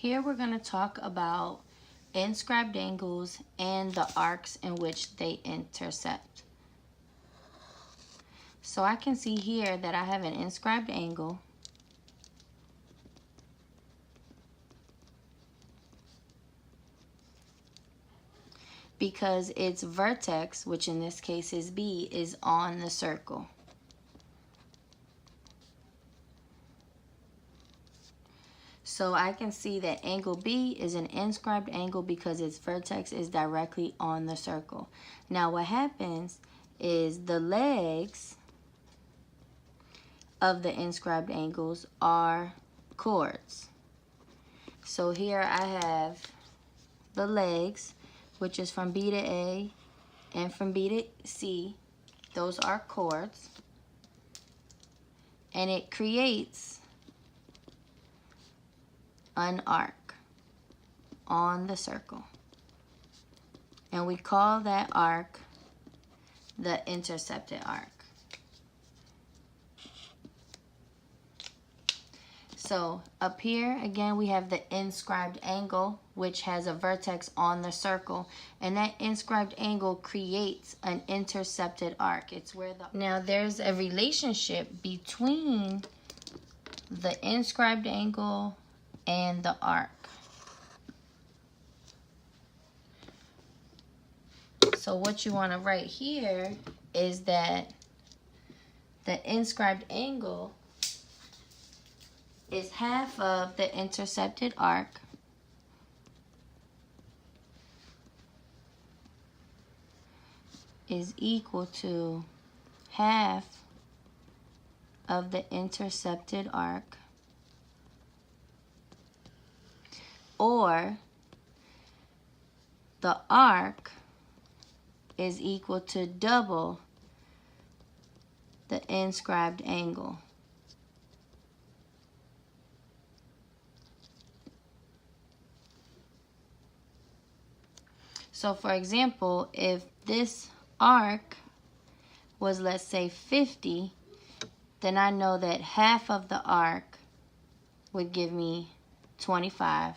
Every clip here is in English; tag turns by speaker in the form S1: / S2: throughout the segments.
S1: Here we're going to talk about inscribed angles and the arcs in which they intercept. So I can see here that I have an inscribed angle. Because its vertex, which in this case is B, is on the circle. So I can see that angle B is an inscribed angle because its vertex is directly on the circle. Now what happens is the legs of the inscribed angles are chords. So here I have the legs, which is from B to A and from B to C. Those are chords. And it creates an arc on the circle. And we call that arc the intercepted arc. So up here, again, we have the inscribed angle, which has a vertex on the circle. And that inscribed angle creates an intercepted arc. It's where now there's a relationship between the inscribed angle and the arc. So what you want to write here is that the inscribed angle is half of the intercepted arc is equal to half of the intercepted arc, or the arc is equal to double the inscribed angle. So for example, if this arc was, let's say, 50, then I know that half of the arc would give me 25.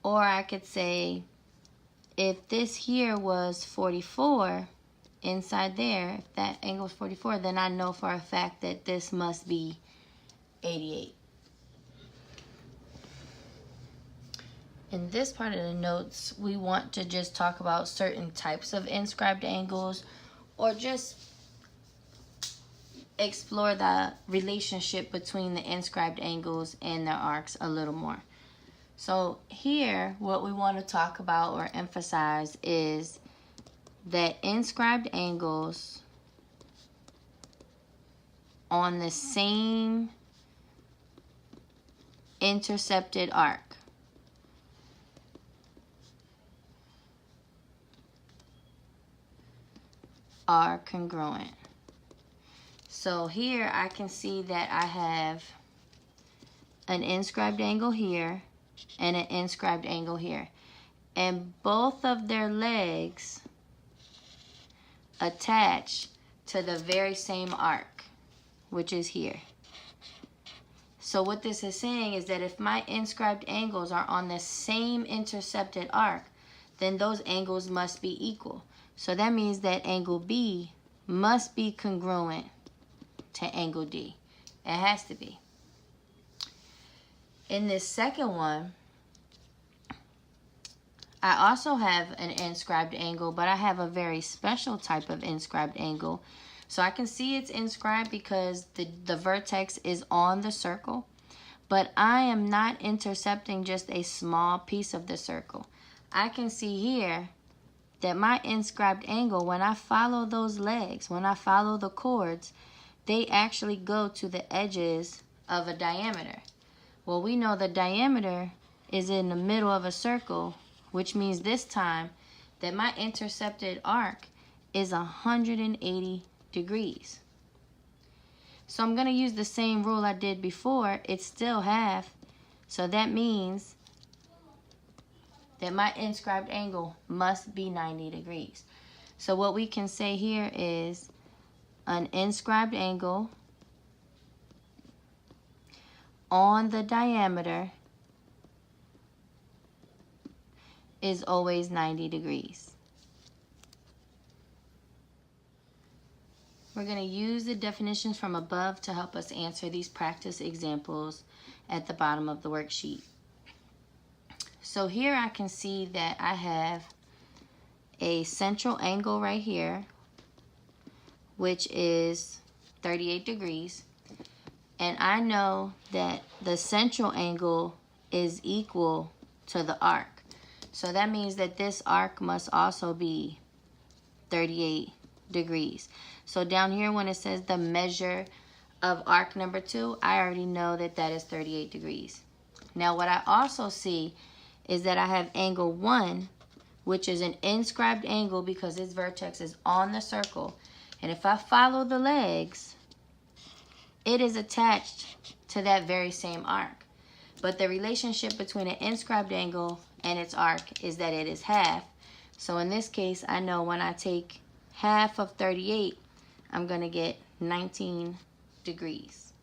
S1: Or I could say, if this here was 44, inside there, if that angle is 44, then I know for a fact that this must be 88. In this part of the notes, we want to just talk about certain types of inscribed angles, or just explore the relationship between the inscribed angles and their arcs a little more. So here, what we want to talk about or emphasize is that inscribed angles on the same intercepted arc are congruent. So here I can see that I have an inscribed angle here and an inscribed angle here, and both of their legs attach to the very same arc, which is here. So what this is saying is that if my inscribed angles are on the same intercepted arc, then those angles must be equal. So that means that angle B must be congruent to angle D. It has to be. In this second one, I also have an inscribed angle, but I have a very special type of inscribed angle. So I can see it's inscribed because the vertex is on the circle, but I am not intercepting just a small piece of the circle. I can see here that my inscribed angle, when I follow those legs, when I follow the chords, they actually go to the edges of a diameter. Well, we know the diameter is in the middle of a circle, which means this time that my intercepted arc is 180 degrees. So I'm going to use the same rule I did before. It's still half. So that means that my inscribed angle must be 90 degrees. So what we can say here is an inscribed angle on the diameter is always 90 degrees. We're going to use the definitions from above to help us answer these practice examples at the bottom of the worksheet. So here I can see that I have a central angle right here, which is 38 degrees. And I know that the central angle is equal to the arc. So that means that this arc must also be 38 degrees. So down here when it says the measure of arc number 2, I already know that that is 38 degrees. Now what I also see is that I have angle 1, which is an inscribed angle because its vertex is on the circle. And if I follow the legs, it is attached to that very same arc. But the relationship between an inscribed angle and its arc is that it is half. So in this case, I know when I take half of 38, I'm going to get 19 degrees.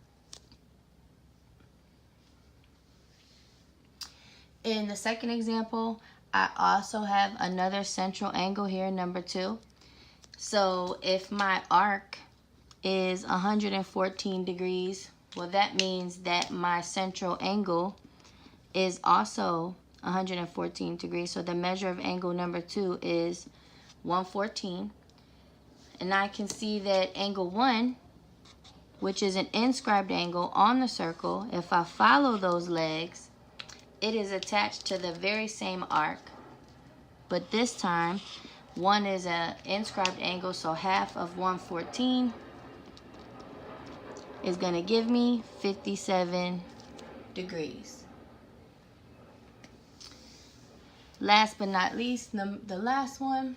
S1: In the second example, I also have another central angle here, number 2. So if my arc is 114 degrees, well, that means that my central angle is also 114 degrees. So the measure of angle number 2 is 114. And I can see that angle 1, which is an inscribed angle on the circle, if I follow those legs, it is attached to the very same arc. But this time, 1 is an inscribed angle, so half of 114 is going to give me 57 degrees. Last but not least, the last one,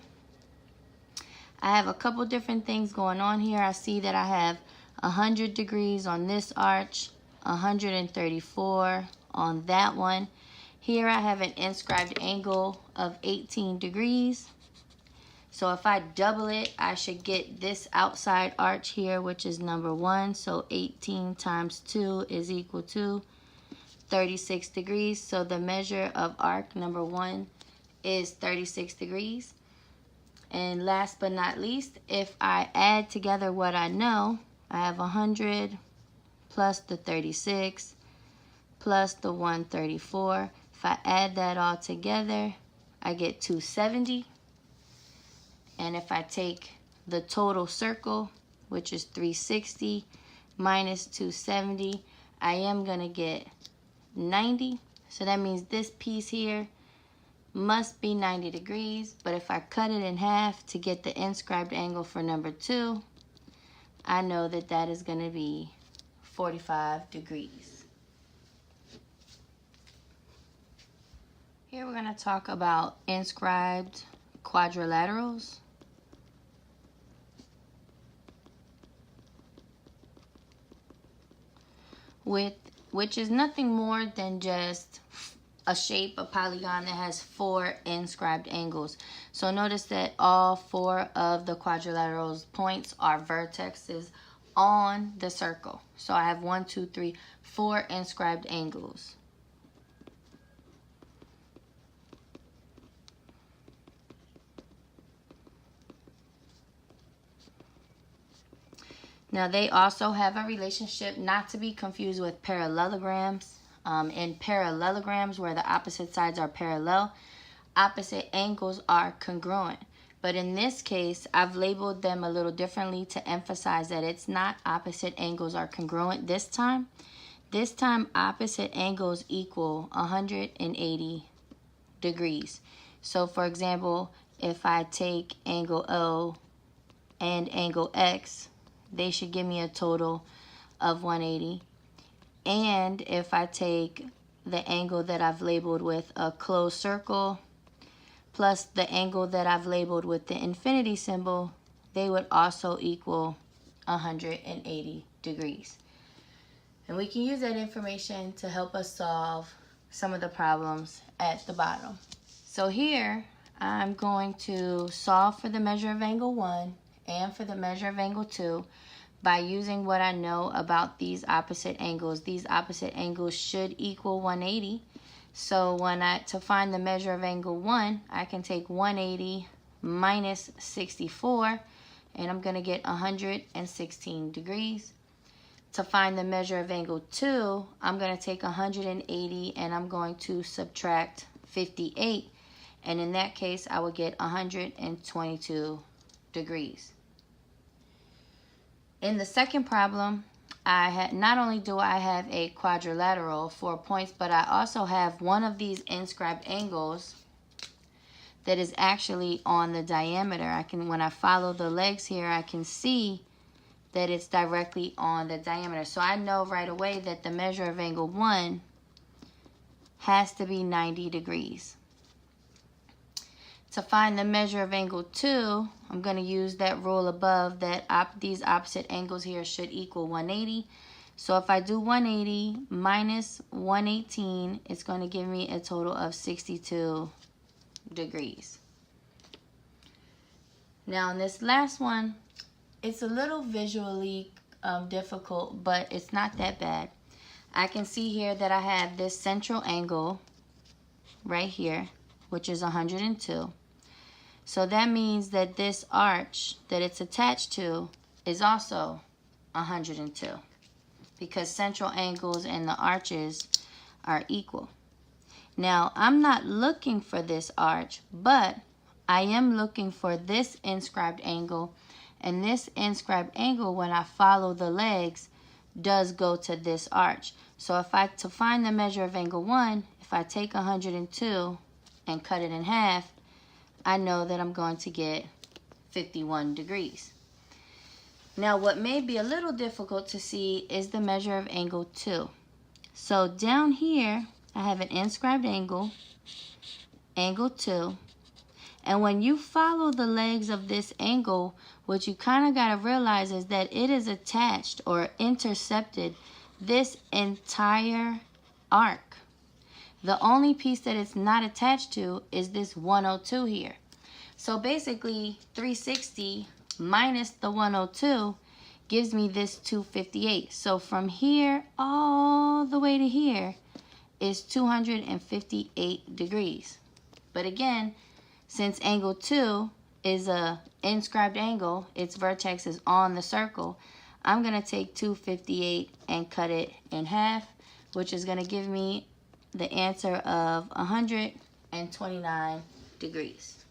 S1: I have a couple different things going on here. I see that I have 100 degrees on this arch, 134 on that one. Here I have an inscribed angle of 18 degrees. So if I double it, I should get this outside arch here, which is number 1. So 18 times 2 is equal to 36 degrees. So the measure of arc number 1 is 36 degrees. And last but not least, if I add together what I know, I have 100 plus the 36 plus the 134. If I add that all together, I get 270. And if I take the total circle, which is 360 minus 270, I am going to get 90. So that means this piece here must be 90 degrees. But if I cut it in half to get the inscribed angle for number 2, I know that that is going to be 45 degrees. Here we're going to talk about inscribed quadrilaterals. Which is nothing more than just a shape, a polygon that has 4 inscribed angles. So notice that all 4 of the quadrilaterals points are vertexes on the circle. So I have 1, 2, 3, 4 inscribed angles. Now they also have a relationship, not to be confused with parallelograms. In parallelograms, where the opposite sides are parallel, opposite angles are congruent. But in this case, I've labeled them a little differently to emphasize that it's not opposite angles are congruent this time. This time, opposite angles equal 180 degrees. So for example, if I take angle O and angle X, they should give me a total of 180. And if I take the angle that I've labeled with a closed circle plus the angle that I've labeled with the infinity symbol, they would also equal 180 degrees. And we can use that information to help us solve some of the problems at the bottom. So here I'm going to solve for the measure of angle 1 and for the measure of angle 2 by using what I know about these opposite angles. These opposite angles should equal 180. So to find the measure of angle 1, I can take 180 minus 64, and I'm going to get 116 degrees. To find the measure of angle 2, I'm going to take 180 and I'm going to subtract 58. And in that case, I would get 122 degrees. In the second problem, not only do I have a quadrilateral 4 points, but I also have one of these inscribed angles that is actually on the diameter. When I follow the legs here, I can see that it's directly on the diameter. So I know right away that the measure of angle 1 has to be 90 degrees. To find the measure of angle 2, I'm going to use that rule above that these opposite angles here should equal 180. So if I do 180 minus 118, it's going to give me a total of 62 degrees. Now in this last one, it's a little visually difficult, but it's not that bad. I can see here that I have this central angle right here, which is 102. So that means that this arch that it's attached to is also 102, because central angles and the arches are equal. Now, I'm not looking for this arch, but I am looking for this inscribed angle. And this inscribed angle, when I follow the legs, does go to this arch. So to find the measure of angle 1, if I take 102 and cut it in half, I know that I'm going to get 51 degrees. Now, what may be a little difficult to see is the measure of angle 2. So down here, I have an inscribed angle, angle 2. And when you follow the legs of this angle, what you kind of got to realize is that it is attached or intercepted this entire arc. The only piece that it's not attached to is this 102 here. So basically 360 minus the 102 gives me this 258. So from here all the way to here is 258 degrees. But again, since angle 2 is a inscribed angle, its vertex is on the circle, I'm going to take 258 and cut it in half, which is going to give me the answer of 129 degrees.